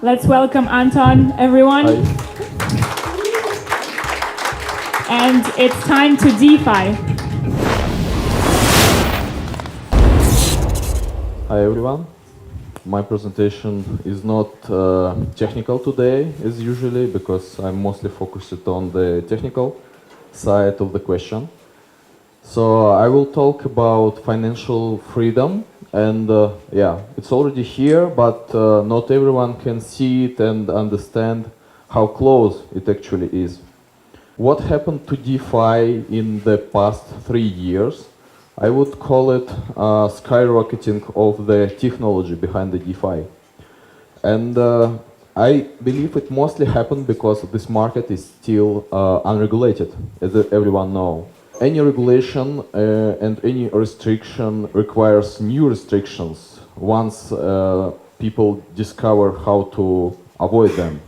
Let's welcome Anton, everyone. Hi. And it's time to DeFi. Hi everyone. My presentation is not technical today as usually because I'm mostly focused on the technical side of the question. So I will talk about financial freedom and yeah, it's already here, but not everyone can see it and understand how close it actually is. What happened to DeFi in the past 3 years? I would call it skyrocketing of the technology behind the DeFi. And I believe it mostly happened because this market is still unregulated, as everyone knows. Any regulation and any restriction requires new restrictions once people discover how to avoid them,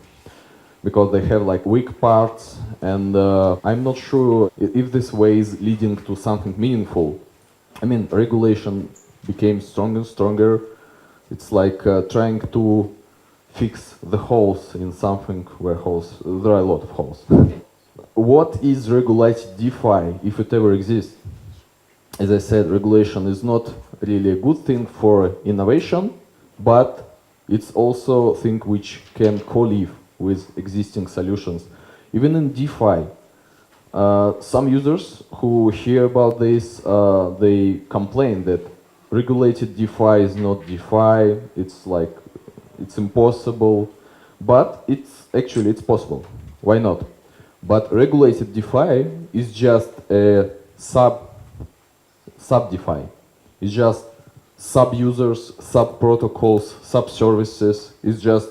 because they have like weak parts, and I'm not sure if this way is leading to something meaningful. I mean, regulation became stronger and stronger. It's like trying to fix the holes in something where there are a lot of holes. What is regulated DeFi, if it ever exists? As I said, regulation is not really a good thing for innovation, but it's also a thing which can co-live with existing solutions. Even in DeFi, some users who hear about this, they complain that regulated DeFi is not DeFi, it's impossible, but it's possible. Why not? But regulated DeFi is just a sub-DeFi. It's just sub-users, sub-protocols, sub-services. It's just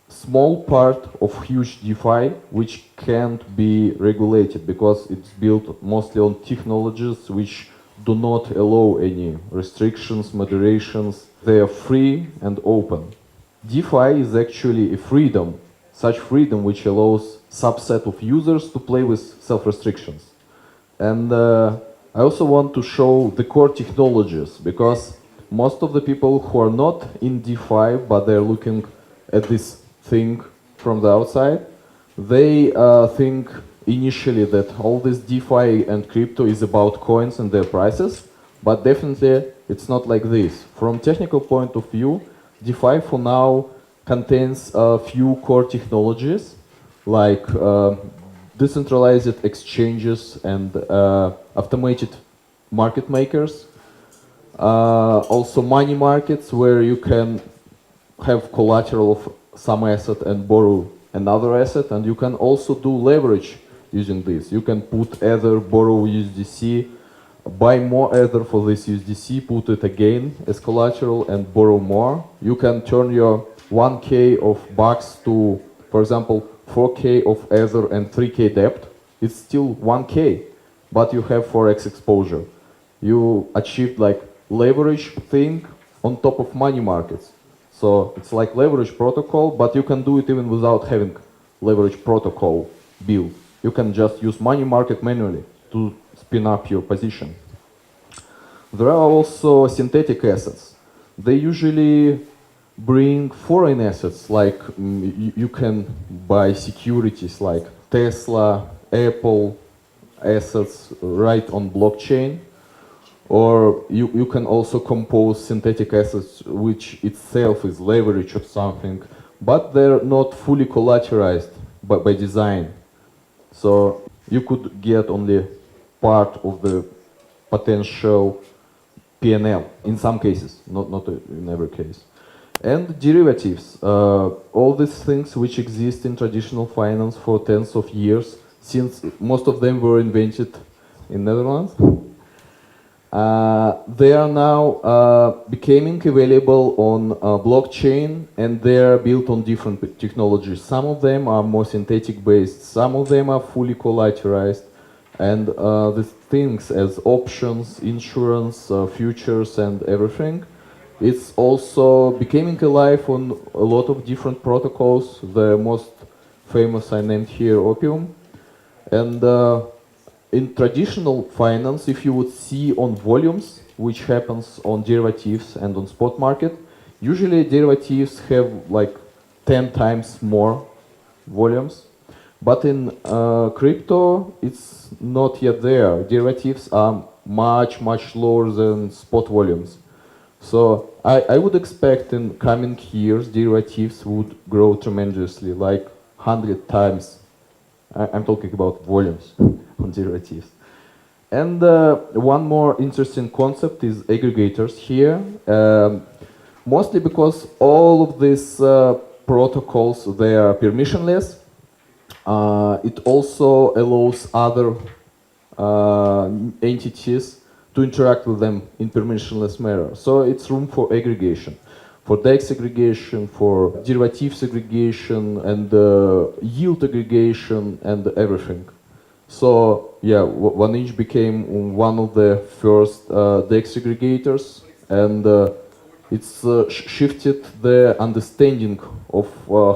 small part of huge DeFi which can't be regulated because it's built mostly on technologies which do not allow any restrictions, moderations. They are free and open. DeFi is actually a freedom, such freedom which allows subset of users to play with self-restrictions. And I also want to show the core technologies, because most of the people who are not in DeFi but they're looking at this thing from the outside, they think initially that all this DeFi and crypto is about coins and their prices, but definitely it's not like this. From technical point of view, DeFi for now contains a few core technologies like decentralized exchanges and automated market makers, also money markets where you can have collateral of some asset and borrow another asset, and you can also do leverage using this. You can put Ether, borrow USDC, buy more Ether for this USDC, put it again as collateral and borrow more. You can turn your 1K of bucks to, for example, 4K of Ether and 3K debt. It's still 1K, but you have Forex exposure. You achieved like leverage thing on top of money markets. So it's like leverage protocol, but you can do it even without having leverage protocol built. You can just use money market manually to spin up your position. There are also synthetic assets. They usually bring foreign assets, like you can buy securities like Tesla, Apple assets right on blockchain, or you can also compose synthetic assets which itself is leverage or something, but they're not fully collateralized by design. So you could get only part of the potential P&L in some cases, not in every case. And derivatives, all these things which exist in traditional finance for tens of years, since most of them were invented in Netherlands, they are now becoming available on blockchain, and they are built on different technologies. Some of them are more synthetic based, some of them are fully collateralized, and the things as options, insurance, futures and everything, it's also becoming alive on a lot of different protocols. The most famous I named here, Opium. And in traditional finance, if you would see on volumes, which happens on derivatives and on spot market, usually derivatives have like 10 times more volumes. But in crypto, it's not yet there. Derivatives are much lower than spot volumes. So I would expect in coming years, derivatives would grow tremendously, like 100 times. I'm talking about volumes on derivatives. And one more interesting concept is aggregators here. Mostly because all of these protocols, they are permissionless. It also allows other entities to interact with them in permissionless manner. So it's room for aggregation, for DEX aggregation, for derivatives aggregation, and yield aggregation, and everything. So yeah, 1inch became one of the first DEX aggregators, and it's shifted the understanding of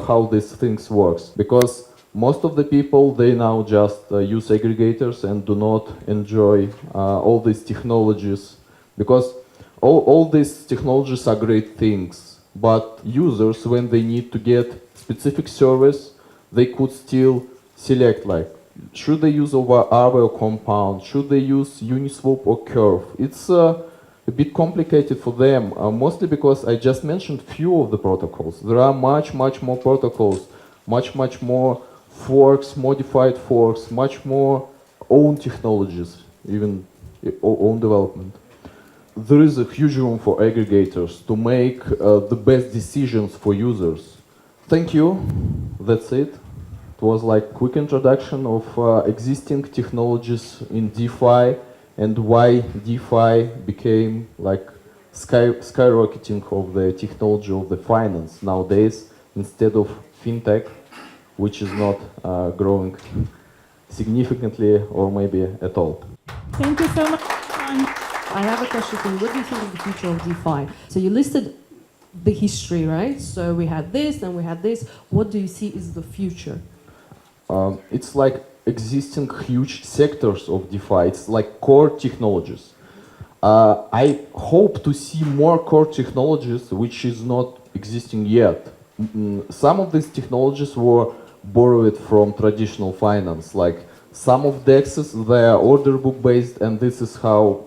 how these things works, because most of the people, they now just use aggregators and do not enjoy all these technologies, because all these technologies are great things, but users, when they need to get specific service, they could still select, like, should they use over Aave or Compound, should they use Uniswap or Curve. It's a bit complicated for them, mostly because I just mentioned few of the protocols. There are much more protocols, much more forks, modified forks, much more own technologies, even own development. There is a huge room for aggregators to make the best decisions for users. Thank you. That's it. It was like quick introduction of existing technologies in DeFi and why DeFi became like skyrocketing of the technology of the finance nowadays instead of fintech, which is not growing significantly or maybe at all. Thank you so much. I have a question for you. What do you think of the future of DeFi? So you listed the history, right? So we had this, then we had this. What do you see is the future? It's like existing huge sectors of DeFi. It's like core technologies. I hope to see more core technologies which is not existing yet. Some of these technologies were borrowed from traditional finance, like some of DEXs, they are order book based, and this is how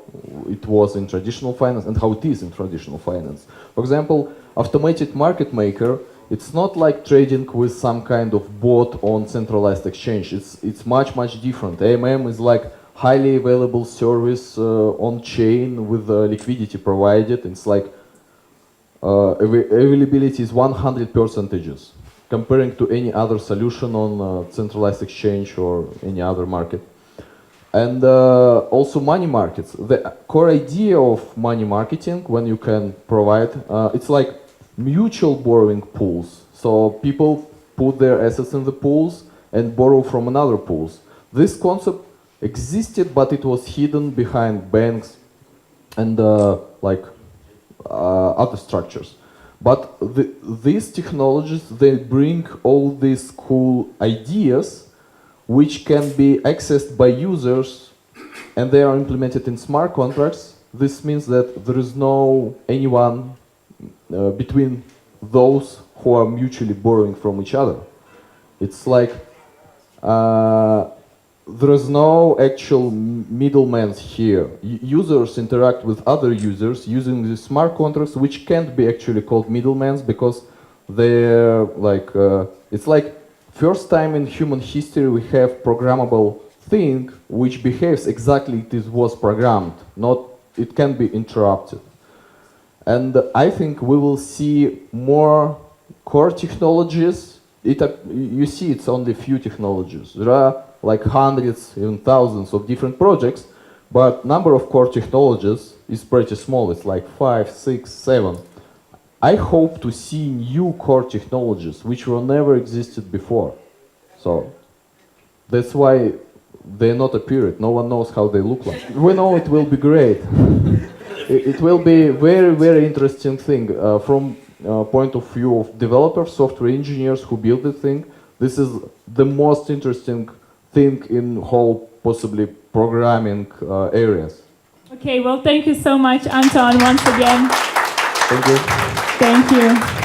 it was in traditional finance and how it is in traditional finance. For example, automated market maker, it's not like trading with some kind of bot on centralized exchange. It's much different. AMM is like highly available service on chain with liquidity provided. It's like availability is 100%, comparing to any other solution on centralized exchange or any other market. And also money markets. The core idea of money marketing, when you can provide, it's like mutual borrowing pools. So people put their assets in the pools and borrow from another pools. This concept existed, but it was hidden behind banks and other structures. But these technologies, they bring all these cool ideas which can be accessed by users, and they are implemented in smart contracts. This means that there is no anyone between those who are mutually borrowing from each other. It's like there is no actual middlemen here. Users interact with other users using the smart contracts, which can't be actually called middlemen because they're like it's like first time in human history we have programmable thing which behaves exactly it was programmed. Not it can be interrupted. And I think we will see more core technologies. You see, it's only few technologies. There are like hundreds, even thousands of different projects, but number of core technologies is pretty small. It's like 5, 6, 7. I hope to see new core technologies which were never existed before. So that's why they're not appeared. No one knows how they look like. We know it will be great. It will be very interesting thing from point of view of developers, software engineers who build the thing. This is the most interesting thing in whole possibly programming areas. Okay, well, thank you so much, Anton, once again. Thank you. Thank you.